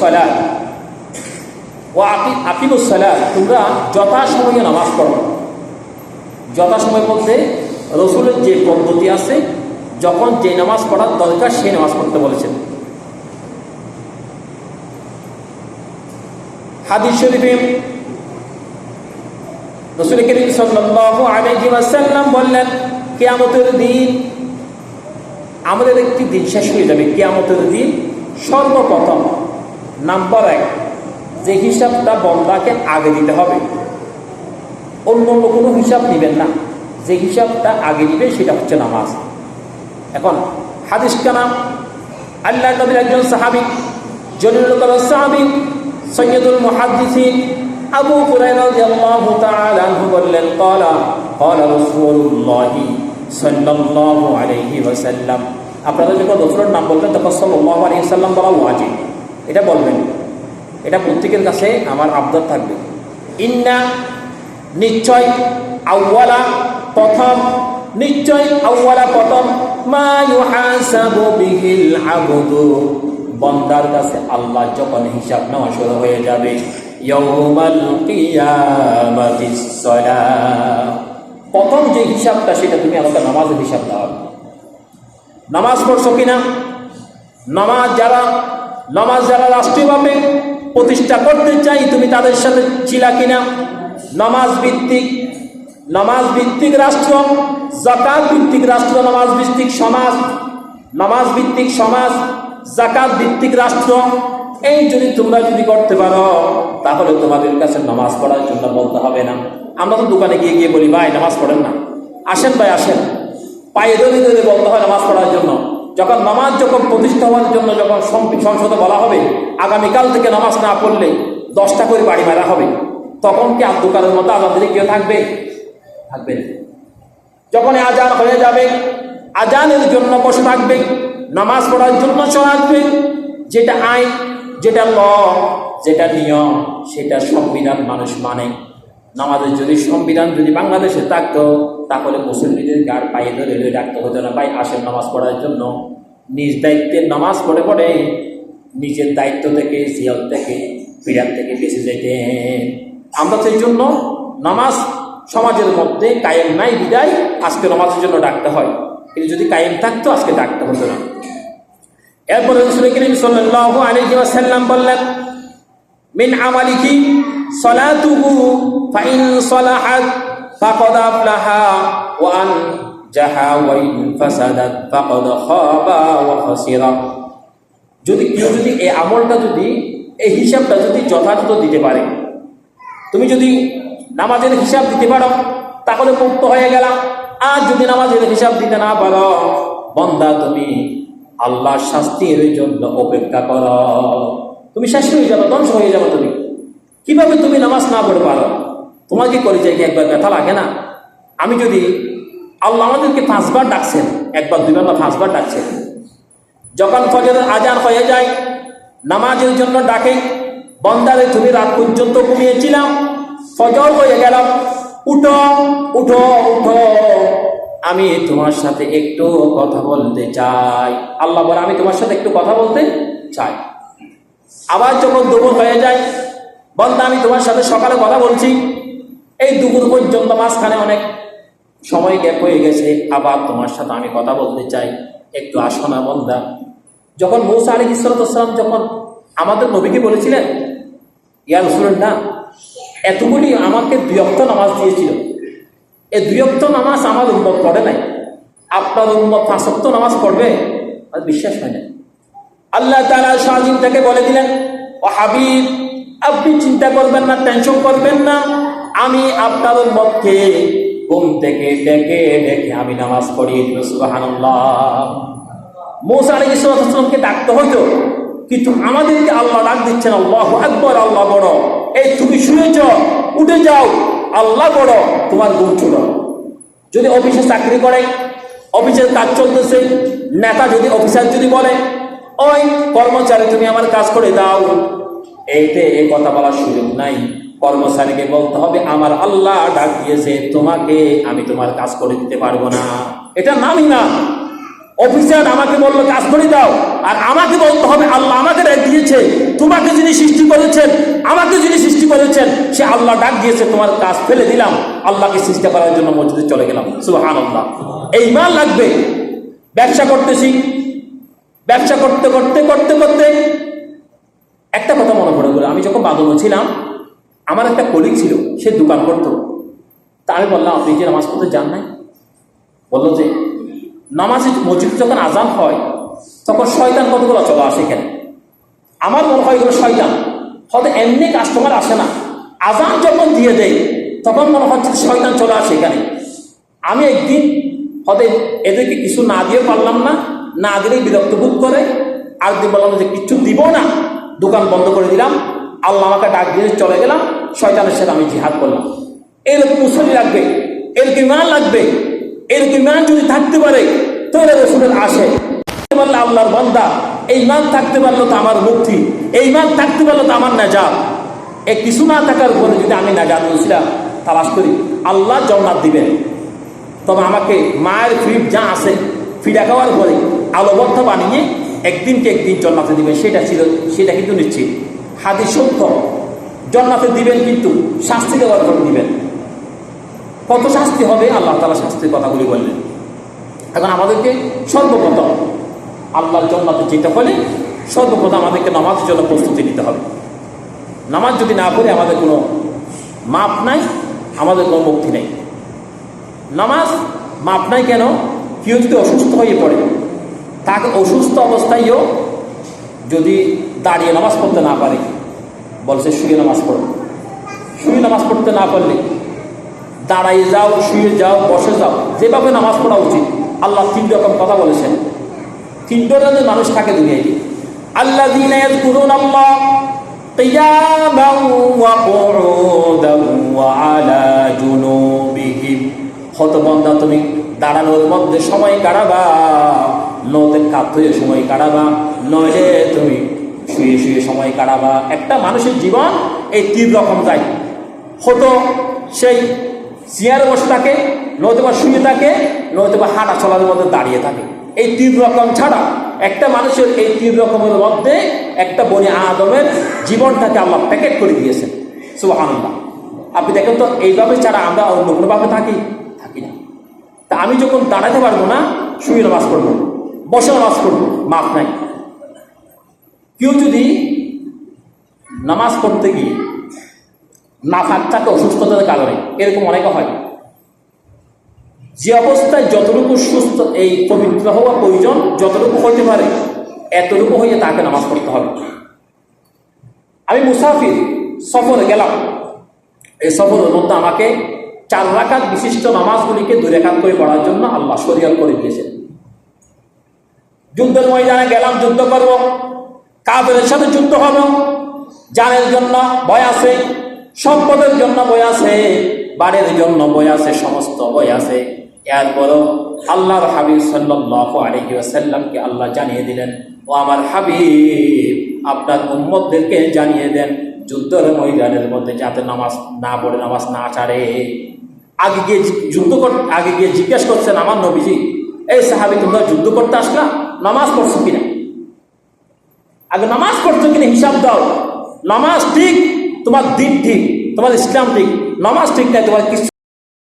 সালাত ওয়া আকিমুস সালাত, তোমরা যথাসময়ে নামাজ পড়ো। যথাসময় বলতে রসুলের যে পদ্ধতি আছে, যখন যে নামাজ পড়ার দরকার সেই নামাজ পড়তে বলেছেন। হাদিস শরীফে রাসূল করিম সাল্লাল্লাহু আলাইহি ওয়াসাল্লাম বললেন, কিয়ামতের দিন, আমাদের একটি দিন শেষ হয়ে যাবে। কিয়ামতের দিন সর্বপ্রথম নাম্বার 1 যে হিসাবটা বান্দাকে আগে দিতে হবে, অন্য কোনো হিসাব নেবেন না, যে হিসাবটা আগে দিবে সেটা হচ্ছে নামাজ। এখন হাদিস কানা, আল্লাহ নবীর একজন সাহাবী, জলিলুল সাহাবী, সৈয়দুল মুহাদ্দিসিন আবু হুরায়রা রাদিয়াল্লাহু তাআলা আনহু বললেন, ক্বালা রাসূলুল্লাহি সাল্লাল্লাহু আলাইহি ওয়াসাল্লাম। আপনারা যখন রাসূলের নাম বলবেন তখন সাল্লাল্লাহু আলাইহি ওয়াসাল্লাম বলা ওয়াজিব, এটা বলবেন। এটা প্রত্যেকের কাছে আমার আবদার থাকবে। ইন্না, নিশ্চয়, আউয়ালা, প্রথম, নিশ্চয়, আউয়ালা, প্রথম, মা ইউহাসাবু বিহিল আবদু, বান্দার কাছে আল্লাহ যখন হিসাব নেওয়া শুরু হয়ে যাবে, ইয়াউমাল কিয়ামাতিস সালাহ, প্রথম যে হিসাবটা সেটা তুমি আমাকে নামাজের হিসাব দাও। নামাজ পড়ছো কিনা? নামাজ যারা রাষ্ট্রীয়ভাবে প্রতিষ্ঠা করতে চাই, তুমি তাদের সাথে ছিলা কিনা? নামাজ ভিত্তিক রাষ্ট্র, যাকাত ভিত্তিক রাষ্ট্র, নামাজ ভিত্তিক সমাজ, যাকাত ভিত্তিক রাষ্ট্র, এই যদি তোমরা করতে পারো তাহলে তোমাদের কাছে নামাজ পড়ার জন্য বলতে হবে না। আমরা তো দোকানে গিয়ে বলি, ভাই নামাজ পড়েন না, আসেন ভাই আসেন, পায়ে ধরে বলতে হয় নামাজ পড়ার জন্য। যখন প্রতিষ্ঠা হওয়ার জন্য যখন সংসদে বলা হবে আগামীকাল থেকে নামাজ না পড়লে 10টা করে বাড়ি মারা হবে, তখন কি আর দোকানের মতো আজান দিলে কেউ থাকবে? থাকবে না। যখন আজান হয়ে যাবে, আজানের জন্য বসে থাকবে, নামাজ পড়ার জন্য চলে আসবে। যেটা আইন, যেটা ল, যেটা নিয়ম, সেটা সংবিধান মানুষ মানে। নামাজের সংবিধান যদি বাংলাদেশে থাকতো তাহলে মুসলিমদের গার পায়ে ধরে ডাকতে হতো না, ভাই আসেন নামাজ পড়ার জন্য। নিজ দায়িত্বের নামাজ পড়ে নিজের দায়িত্ব থেকে, জিয়াল থেকে, পীড়ার থেকে বেঁচে যেতেন। আমরা সেই জন্য নামাজ সমাজের মধ্যে কায়েম নাই বিদায় আজকে নামাজের জন্য ডাকতে হয়, কিন্তু যদি কায়েম থাকতো আজকে ডাকতে হতো না। এরপরে রাসূল করিম সাল্লাল্লাহু আলাইহি ওয়াসাল্লাম বললেন, মিন আমালিহি সালাতুহু ফাইন সালাহাত ফাকাদ আফলাহা ওয়া আনজাহা ওয়া ইন ফাসাদাত ফাকাদ খাবা ওয়া খাসিরা। যদি এই আমলটা, এই হিসাবটা যথাযথ দিতে পারে, তুমি যদি নামাজের হিসাব দিতে পারো তাহলে মুক্ত হয়ে গেলাম। আর যদি নামাজের হিসাব দিতে না পারো, বান্দা তুমি আল্লাহর শাস্তির জন্য অপেক্ষা করো, তুমি শেষ হয়ে যাবে, ধ্বংস হয়ে যাবে। তুমি কিভাবে তুমি নামাজ না পড়ে পারো? তোমার কি করে যায় একবার ব্যথা লাগে না? আমি যদি আল্লাহ আমাদেরকে 5 বার ডাকছেন, 1 বার 2 বার না 5 বার ডাকছেন। যখন ফজরের আজান হয়ে যায়, নামাজের জন্য ডাকে, বান্দারে তুমি রাত পর্যন্ত ঘুমিয়েছিলাম, ফজর হয়ে গেল, উঠো উঠো উঠো, আমি তোমার সাথে একটু কথা বলতে চাই। আল্লাহ বলে, আমি তোমার সাথে একটু কথা বলতে চাই। আবার যখন দুপুর হয়ে যায়, বান্দা আমি তোমার সাথে সকালে কথা বলছি, এই দুপুর পর্যন্ত মাঝখানে অনেক সময় গ্যাপ হয়ে গেছে, আবার তোমার সাথে আমি কথা বলতে চাই, একটু আসো না বান্দা। যখন মূসা আলাইহিস সালাম যখন আমাদের নবীকে বলেছিলেন, ইয়া রাসূলুল্লাহ, এতগুলি আমাকে 2 ওয়াক্ত নামাজ দিয়েছিল, এই 2 ওয়াক্ত নামাজ আমার উম্মত পড়ে নাই, আপনার উম্মত 5 ওয়াক্ত নামাজ পড়বে? আর বিশ্বাস হয় না। আল্লাহ তাআলা শাহিদ থেকে বলে দিলেন, ও হাবিব, আপনি চিন্তা করবেন না, টেনশন করবেন না, আমি আপনার উম্মতকে ঘুম থেকে ডেকে আমি নামাজ পড়িয়ে দিব। সুবহানাল্লাহ। মূসা আলাইহিস সালামকে ডাকতে হতো, কিন্তু আমাদেরকে আল্লাহ ডাক দিচ্ছেন, আল্লাহু আকবার, আল্লাহ বড়। এই তুমি শুনেছ, উঠে যাও, আল্লাহ বড়, তোমার ঘুম ছোট। যদি অফিসে চাকরি করে, অফিসের কাজ চলতেছে, নেতা যদি অফিসার বলে, ওই কর্মচারী তুমি আমার কাজ করে দাও, এইতে এই কথা বলার সুযোগ নাই। কর্মচারীকে বলতে হবে, আমার আল্লাহ ডাক দিয়েছে তোমাকে, আমি তোমার কাজ করে দিতে পারবো না। এটা নামই না। অফিসার আমাকে বললো কাজ করে দাও, আর আমাকে বলতে হবে আল্লাহ আমাকে ডাক দিয়েছে, তোমাকে যিনি সৃষ্টি করেছেন, আমাকে যিনি সৃষ্টি করেছেন সে আল্লাহ ডাক দিয়েছে, তোমার কাজ ফেলে দিলাম, আল্লাহকে সৃষ্টি করার জন্য মসজিদে চলে গেলাম। সুবহানাল্লাহ। এই ঈমান লাগবে। ব্যবসা করতেছি, ব্যবসা করতে করতে করতে করতে একটা কথা মনে পড়ে গেল। আমি যখন বাদন ছিলাম, আমার একটা কলিগ ছিল, সে দোকান করতো। তা আমি বললাম, আপনি যে নামাজ পড়তে যান নাই? বললো যে নামাজে মসজিদে যখন আজান হয় তখন শয়তান কতগুলো চলে আসে এখানে। আমার মনে হয় এগুলো শয়তান, হয়তো এমনি কাস্টমার আসে না, আজান যখন দিয়ে দেয় তখন মনে হচ্ছে শয়তান চলে আসে এখানে। আমি একদিন হয়তো এদেরকে কিছু না দিয়ে পারলাম না, না দিলেই বিরক্ত বোধ করে, আর দিন বললাম যে কিচ্ছু দিব না, দোকান বন্ধ করে দিলাম, আল্লাহ আমাকে ডাক দিয়ে চলে গেলাম, শয়তানের সাথে আমি জিহাদ করলাম। এরকম মুসলি লাগবে, এরকম ঈমান লাগবে। এরকম ঈমান যদি থাকতে পারে তো এরা রাসূলের আসে পারলে আল্লাহর বান্দা, এই ঈমান থাকতে পারলো তো আমার মুক্তি, এই ঈমান থাকতে পারলো তো আমার নাজাত। এই কিছু না থাকার পরে যদি আমি নাজাত উসিলা তালাশ করি, আল্লাহ জান্নাত দিবেন। তবে আমাকে মায়ের ফিড যা আছে, ফিডা খাওয়ার পরে আলোবদ্ধ বানিয়ে একদিনকে একদিন জান্নাতে দিবেন, সেটা কিন্তু নিশ্চিত। হাদিস সত্য, জান্নাতে দিবেন, কিন্তু শাস্তি দেওয়ার পরে দিবেন। কত শাস্তি হবে আল্লাহ তাআলা শাস্তির কথাগুলি বললেন। এখন আমাদেরকে সর্বপ্রথম আল্লাহর জান্নাতে যেতে হলে সর্বপ্রথম আমাদেরকে নামাজের জন্য প্রস্তুতি নিতে হবে। নামাজ যদি না পড়ে আমাদের কোনো মাপ নাই, আমাদের কোনো মুক্তি নেই। নামাজ মাপ নাই কেন? কেউ যদি অসুস্থ হয়ে পড়ে, তাকে অসুস্থ অবস্থায়ও যদি দাঁড়িয়ে নামাজ পড়তে না পারে, বলছে শুয়ে নামাজ পড়ো। শুয়ে নামাজ পড়তে না পারলে দাঁড়াইয়ে যাও, শুয়ে যাও, বসে যাও, যেভাবে নামাজ পড়া উচিত। আল্লাহ 3 রকম কথা বলেছেন। 3 ধরনের মানুষ থাকে দুনিয়ায়। আল্লাযীনা ইয়াযকুরুনাল্লাহ কিয়ামান ওয়া কুউদান ওয়া আলা জুনুবিহিম। হত বান্দা, তুমি দাঁড়ানোর মধ্যে সময় কাটাবা, নতে কাত হয়ে সময় কাটাবা, নইলে তুমি শুয়ে শুয়ে সময় কাটাবা। একটা মানুষের জীবন এই 3 রকম যায়। হতো সেই চেয়ারে বসে থাকে, নয়তোবা শুয়ে থাকে, নয়তোবা হাঁটা চলার মধ্যে দাঁড়িয়ে থাকে। এই 3 রকম ছাড়া একটা মানুষের এই 3 রকমের মধ্যে একটা বনি আদমের জীবনটাকে আল্লাহ প্যাকেট করে দিয়েছেন। সুবহানাল্লাহ। আপনি দেখেন তো, এইভাবে ছাড়া আমরা অন্য কোনোভাবে থাকি না। তা আমি যখন দাঁড়াতে পারবো না, শুয়ে নামাজ পড়বো, বসে নামাজ পড়বো, মাপ নাই। কেউ যদি নামাজ পড়তে গিয়ে না থাকে অসুস্থতার কারণে, এরকম অনেকে হয়, যে অবস্থায় যতটুকু সুস্থ এই পবিত্র হওয়া প্রয়োজন, যতটুকু হইতে পারে এতটুকু হইয়ে তাকে নামাজ পড়তে হবে। আমি মুসাফির সফরে গেলাম, এই সফরের মধ্যে আমাকে 4 রাকাত বিশিষ্ট নামাজগুলিকে 2 রাকাত করে পড়ার জন্য আল্লাহ শরীয়ত করে দিয়েছেন। যুদ্ধের ময়দানে গেলাম, যুদ্ধ করব, কাফেরের সাথে যুদ্ধ হব, জানের জন্য ভয় আছে, সম্পদের জন্য ভয় আছে, বাড়ির জন্য ভয় আছে, সমস্ত ভয় আছে। এরপরও আল্লাহর হাবিব সাল্লাল্লাহু আলাইহি ওয়াসাল্লামকে আল্লাহ জানিয়ে দিলেন, ও আমার হাবিব, আপনার উম্মতদেরকে জানিয়ে দেন যুদ্ধের ময়দানের মধ্যে যাতে নামাজ না পড়ে, নামাজ না ছাড়ে। আগে গিয়ে জিজ্ঞেস করছেন আমার নবীজি, এই সাহাবী, তোমরা যুদ্ধ করতে আসলা, নামাজ পড়ছো কিনা? আগে নামাজ পড়ছো কিনা হিসাব দাও। নামাজ ঠিক, তোমার দিন ঠিক, তোমার ইসলাম ঠিক। নামাজ ঠিক নাই, তোমার কিছু